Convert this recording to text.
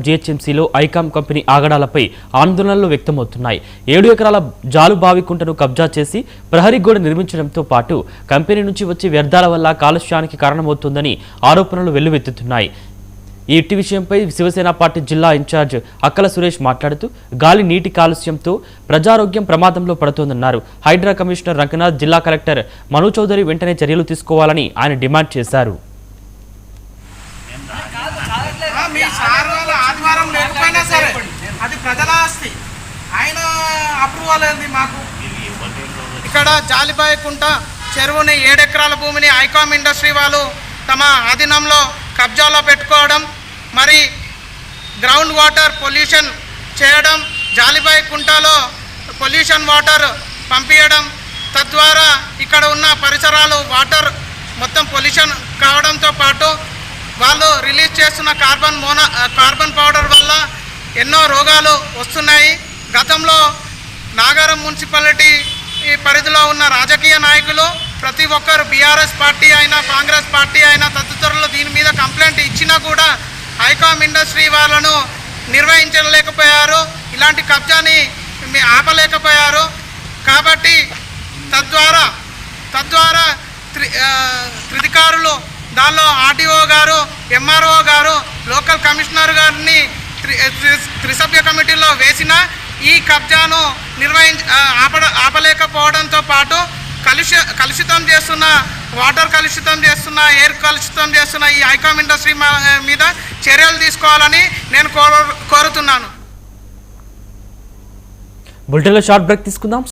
జీహెచ్ఎంసీలో ICOMM company ఆగడాలపై ఆందోళనలు వ్యక్తమవుతున్నాయి. 7 ఎకరాల జాలుబావి కుంటను కబ్జా చేసి ప్రహరీ గోడ నిర్మించడంతో పాటు కంపెనీ నుంచి వచ్చే వ్యర్థాల వల్ల కాలుష్యానికి కారణమవుతుందని ఆరోపణలు వెల్లువెత్తుతున్నాయి. ఈ విషయంపై శివసేన పార్టీ జిల్లా ఇన్ఛార్జ్ అక్కల సురేష్ మాట్లాడుతూ గాలి నీటి కాలుష్యంతో ప్రజారోగ్యం ప్రమాదంలో పడుతోందన్నారు. హైడ్రా కమిషనర్ రంగనాథ్, జిల్లా కలెక్టర్ మను చౌదరి వెంటనే చర్యలు తీసుకోవాలని ఆయన డిమాండ్ చేశారు. ఆదివారం లేకపోయినా సరే అది ప్రజల ఆస్తి, ఆయన అప్రూవల్ అయింది. మాకు ఇక్కడ జాలిబాయి కుంట చెరువుని 7 ఎకరాల భూమిని ఐకామ్ ఇండస్ట్రీ వాళ్ళు తమ ఆధీనంలో కబ్జాలో పెట్టుకోవడం, మరి గ్రౌండ్ వాటర్ పొల్యూషన్ చేయడం, జాలిబాయి కుంటలో పొల్యూషన్ వాటర్ పంపించడం, తద్వారా ఇక్కడ ఉన్న పరిసరాలు వాటర్ మొత్తం పొల్యూషన్ కావడంతో పాటు వాళ్ళు రిలీజ్ చేస్తున్న కార్బన్ పౌడర్ వల్ల ఎన్నో రోగాలు వస్తున్నాయి. గతంలో నాగారం మున్సిపాలిటీ పరిధిలో ఉన్న రాజకీయ నాయకులు ప్రతి ఒక్కరు బీఆర్ఎస్ పార్టీ అయినా కాంగ్రెస్ పార్టీ అయినా తదితరులు దీని మీద కంప్లైంట్ ఇచ్చినా కూడా ఐకామ్ ఇండస్ట్రీ వాళ్ళను నిర్వహించలేకపోయారు, ఇలాంటి కబ్జాని ఆపలేకపోయారు. కాబట్టి తద్వారా త్రిధికారులు దానిలో ఆర్డీఓ గారు, ఎంఆర్ఓ గారు, లోకల్ కమిషనర్ గారిని త్రిసభ్య కమిటీలో వేసిన ఈ కబ్జాను ఆపలేకపోవడంతో పాటు కలుషితం చేస్తున్న వాటర్ కలుషితం చేస్తున్న ఎయిర్ కలుషితం చేస్తున్న ఈ ఐకామ్ ఇండస్ట్రీ మీద చర్యలు తీసుకోవాలని నేను కోరుతున్నాను. బులెటిన్లో షార్ట్ బ్రేక్ తీసుకుందాం.